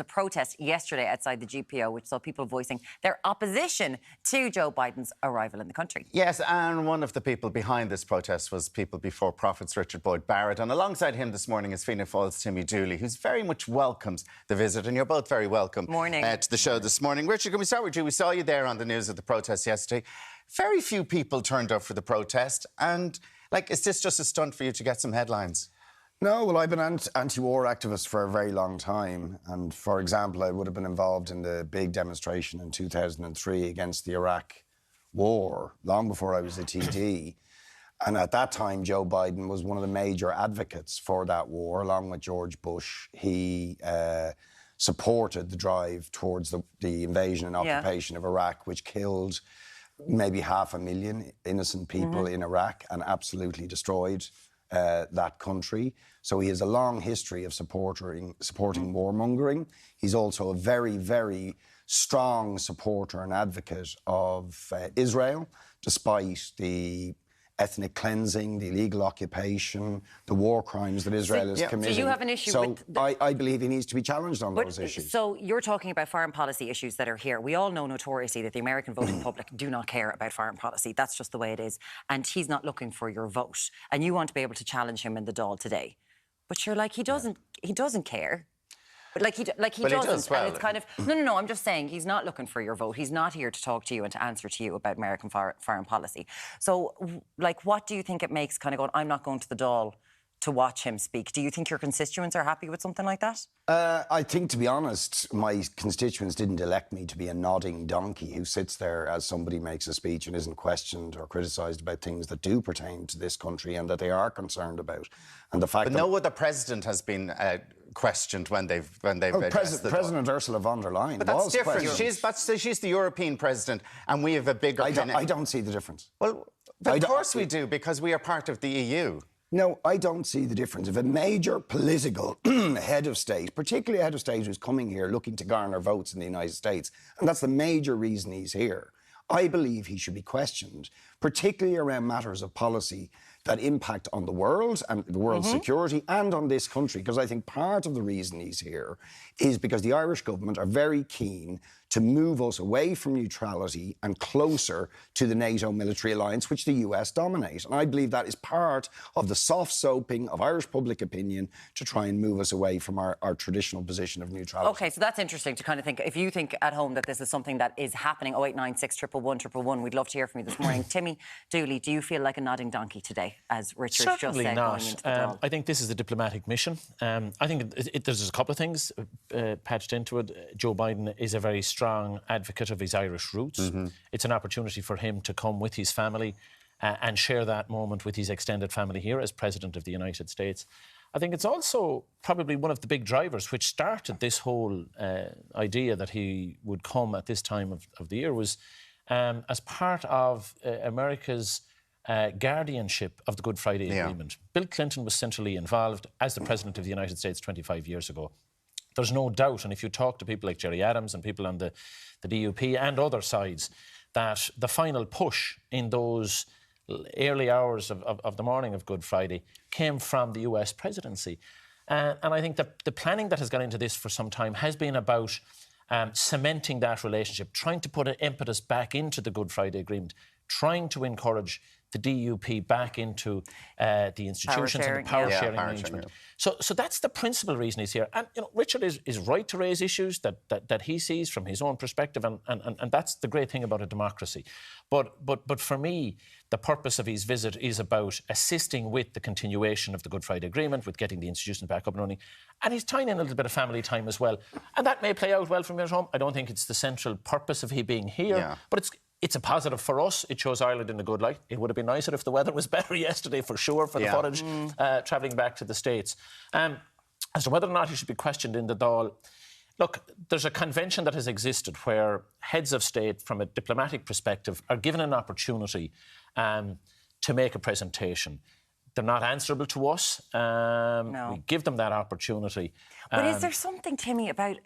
protest yesterday outside the GPO, which saw people voicing their opposition to Joe Biden's arrival in the country. Yes, and one of the people behind this protest was People Before Profits, Richard Boyd Barrett. And alongside him this morning is Fianna Fáil's Timmy Dooley, who's very much welcomes the visit. And you're both very welcome to the show this morning. Richard, can we start with you? We saw you there on the news of the protest yesterday. Very few people turned up for the protest. And, is this just a stunt for you to get some headlines? No, well, I've been an anti-war activist for a very long time. And, for example, I would have been involved in the big demonstration in 2003 against the Iraq war, long before I was a TD. And at that time, Joe Biden was one of the major advocates for that war, along with George Bush. He supported the drive towards the invasion and occupation of Iraq, which killed maybe 500,000 innocent people in Iraq and absolutely destroyed that country. So he has a long history of supporting warmongering. He's also a very, very strong supporter and advocate of Israel, despite the ethnic cleansing, the illegal occupation, the war crimes that Israel is committing. So you have an issue with... I believe he needs to be challenged on those issues. So you're talking about foreign policy issues that are here. We all know notoriously that the American voting public do not care about foreign policy. That's just the way it is. And he's not looking for your vote. And you want to be able to challenge him in the Dáil today. But you're like, he doesn't care. But he doesn't. Well, and it's kind of no. I'm just saying he's not looking for your vote. He's not here to talk to you and to answer to you about American foreign policy. So, what do you think it makes kind of going? I'm not going to the Dáil to watch him speak. Do you think your constituents are happy with something like that? I think, to be honest, my constituents didn't elect me to be a nodding donkey who sits there as somebody makes a speech and isn't questioned or criticised about things that do pertain to this country and that they are concerned about. And the fact but no other president has been questioned when they've President Ursula von der Leyen. But that's different. She's the European president, and we have a bigger. I don't see the difference. Well, of course we do, because we are part of the EU. No, I don't see the difference. If a major political head of state, particularly a head of state who's coming here looking to garner votes in the United States, and that's the major reason he's here, I believe he should be questioned, particularly around matters of policy that impact on the world and the world's security and on this country. Because I think part of the reason he's here is because the Irish government are very keen to move us away from neutrality and closer to the NATO military alliance, which the US dominate. And I believe that is part of the soft soaping of Irish public opinion to try and move us away from our traditional position of neutrality. OK, so that's interesting to kind of think. If you think at home that this is something that is happening, 0896 111 111, we'd love to hear from you this morning. Timmy Dooley, do you feel like a nodding donkey today, as Richard just said, not. Going into the Dáil? I think this is a diplomatic mission. I think there's a couple of things patched into it. Joe Biden is a very strong advocate of his Irish roots. It's an opportunity for him to come with his family and share that moment with his extended family here as President of the United States. I think it's also probably one of the big drivers which started this whole idea that he would come at this time of the year was as part of America's guardianship of the Good Friday Agreement. Bill Clinton was centrally involved as the President of the United States 25 years ago. There's no doubt, and if you talk to people like Gerry Adams and people on the DUP and other sides, that the final push in those early hours of the morning of Good Friday came from the US presidency. And I think that the planning that has gone into this for some time has been about cementing that relationship, trying to put an impetus back into the Good Friday Agreement, trying to encourage the DUP back into the institutions and the power-sharing arrangement. So that's the principal reason he's here. And Richard is right to raise issues that he sees from his own perspective, and that's the great thing about a democracy. But for me, the purpose of his visit is about assisting with the continuation of the Good Friday Agreement, with getting the institutions back up and running. And he's tying in a little bit of family time as well. And that may play out well from here at home. I don't think it's the central purpose of he being here, but it's a positive for us. It shows Ireland in a good light. It would have been nicer if the weather was better yesterday, for sure, for the footage travelling back to the States. As to whether or not he should be questioned in the Dáil, look, there's a convention that has existed where heads of state, from a diplomatic perspective, are given an opportunity to make a presentation. They're not answerable to us. We give them that opportunity. But is there something, Timmy, about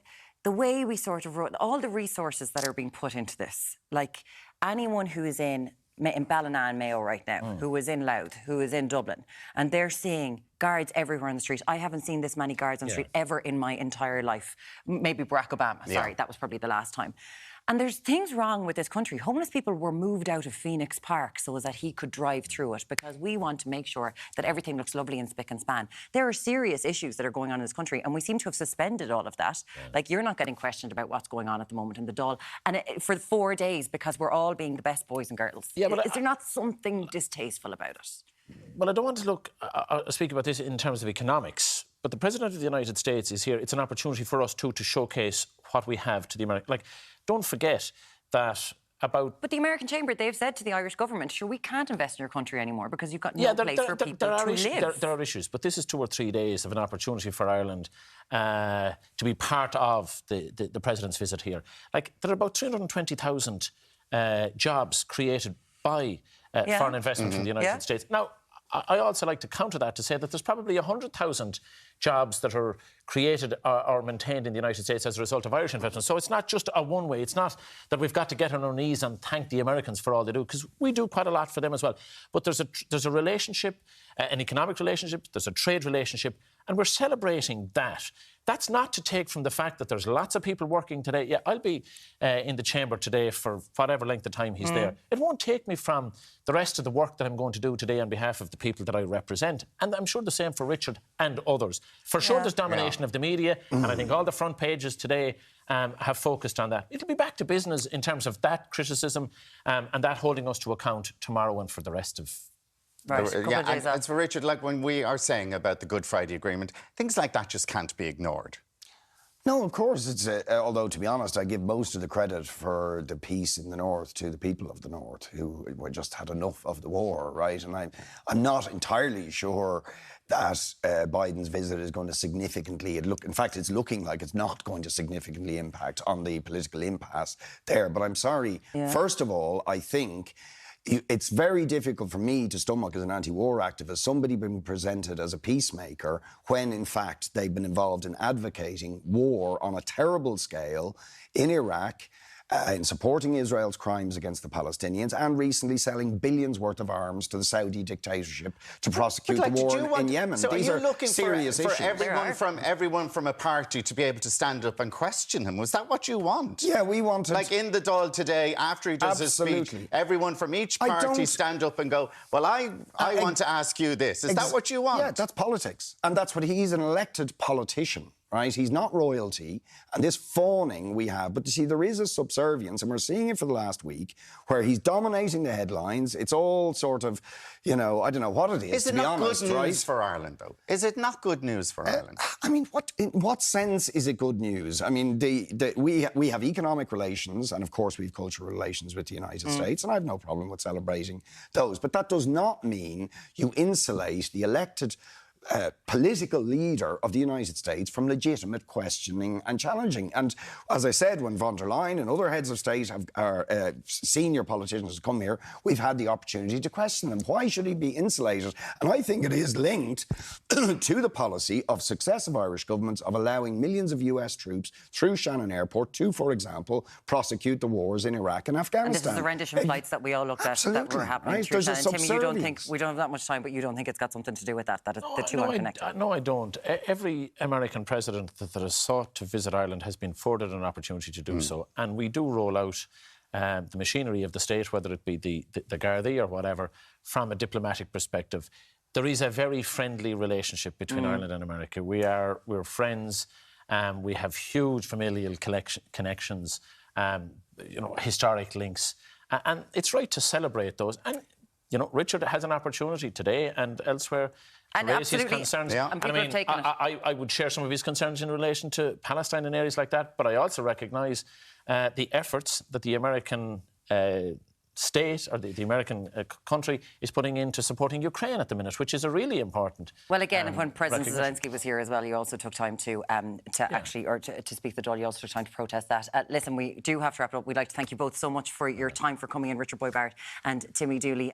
the way we sort of wrote all the resources that are being put into this? Like, anyone who is in in Ballina and Mayo right now, who is in Louth, who is in Dublin, and they're seeing guards everywhere on the street. I haven't seen this many guards on the street ever in my entire life. Maybe Barack Obama. Sorry, that was probably the last time. And there's things wrong with this country. Homeless people were moved out of Phoenix Park so that he could drive through it, because we want to make sure that everything looks lovely and spick and span. There are serious issues that are going on in this country, and we seem to have suspended all of that. Like, you're not getting questioned about what's going on at the moment in the Dáil, and for 4 days, because we're all being the best boys and girls. Yeah, but is there not something distasteful about it? Well, I don't want to speak about this in terms of economics, but the President of the United States is here. It's an opportunity for us too to showcase what we have to the American. Like, don't forget that about. But the American Chamber, they've said to the Irish government, sure, we can't invest in your country anymore because you've got no place for people to live. There are issues, but this is 2 or 3 days of an opportunity for Ireland to be part of the President's visit here. Like, there are about 320,000 jobs created by foreign investment from the United States. Now, I also like to counter that to say that there's probably 100,000 jobs that are created or maintained in the United States as a result of Irish investment. So it's not just a one-way. It's not that we've got to get on our knees and thank the Americans for all they do, because we do quite a lot for them as well. But there's a relationship, an economic relationship, there's a trade relationship, and we're celebrating that. That's not to take from the fact that there's lots of people working today. Yeah, I'll be in the Chamber today for whatever length of time he's there. It won't take me from the rest of the work that I'm going to do today on behalf of the people that I represent. And I'm sure the same for Richard and others. For sure, there's domination of the media, and I think all the front pages today have focused on that. It'll be back to business in terms of that criticism and that holding us to account tomorrow and for the rest of. Right, it's for Richard, like when we are saying about the Good Friday Agreement, things like that just can't be ignored. No, of course. It's although, to be honest, I give most of the credit for the peace in the North to the people of the North, who were just had enough of the war, right? And I'm not entirely sure that Biden's visit is going to significantly... in fact, it's looking like it's not going to significantly impact on the political impasse there. But I'm sorry. First of all, I think... It's very difficult for me to stomach as an anti-war activist somebody being presented as a peacemaker when, in fact, they've been involved in advocating war on a terrible scale in Iraq, in supporting Israel's crimes against the Palestinians, and recently selling billions worth of arms to the Saudi dictatorship to prosecute the war in Yemen. So These are are looking serious for issues. everyone from a party to be able to stand up and question him? Was that what you want? Yeah, we wanted... Like in the Dáil today, after he does his speech, everyone from each party stand up and go, well, I want to ask you this. Is that what you want? Yeah, that's politics. And that's what he's an elected politician. Right? He's not royalty, and this fawning we have. But you see, there is a subservience, and we're seeing it for the last week, where he's dominating the headlines. It's all sort of, I don't know what it is, to be honest, Is it not good news for Ireland, though? Is it not good news for Ireland? I mean, in what sense is it good news? I mean, we have economic relations, and of course we have cultural relations with the United States, and I have no problem with celebrating those. But that does not mean you insulate the elected political leader of the United States from legitimate questioning and challenging. And as I said, when von der Leyen and other heads of state senior politicians have come here, we've had the opportunity to question them. Why should he be insulated? And I think it is linked to the policy of successive Irish governments of allowing millions of US troops through Shannon Airport to, for example, prosecute the wars in Iraq and Afghanistan. And this is the rendition flights that we all looked at that were happening right? through There's Shannon. Timmy, you don't think, subservience. we don't have that much time, but you don't think it's got something to do with that, the two No, aren't connected? No, I don't. Every American president that has sought to visit Ireland has been afforded an opportunity to do so. And we do roll out the machinery of the state, whether it be the Gardaí or whatever, from a diplomatic perspective. There is a very friendly relationship between Ireland and America. We're friends. We have huge familial connections, historic links. And it's right to celebrate those. And, Richard has an opportunity today and elsewhere to raise his concerns. Yeah. And I would share some of his concerns in relation to Palestine and areas like that, but I also recognise the efforts that the American state or the American country is putting into supporting Ukraine at the minute, which is a really important. Well, again, when President Zelensky was here as well, you also took time to speak the Dáil. You also took time to protest that. Listen, we do have to wrap it up. We'd like to thank you both so much for your time, for coming in, Richard Boyd Barrett and Timmy Dooley.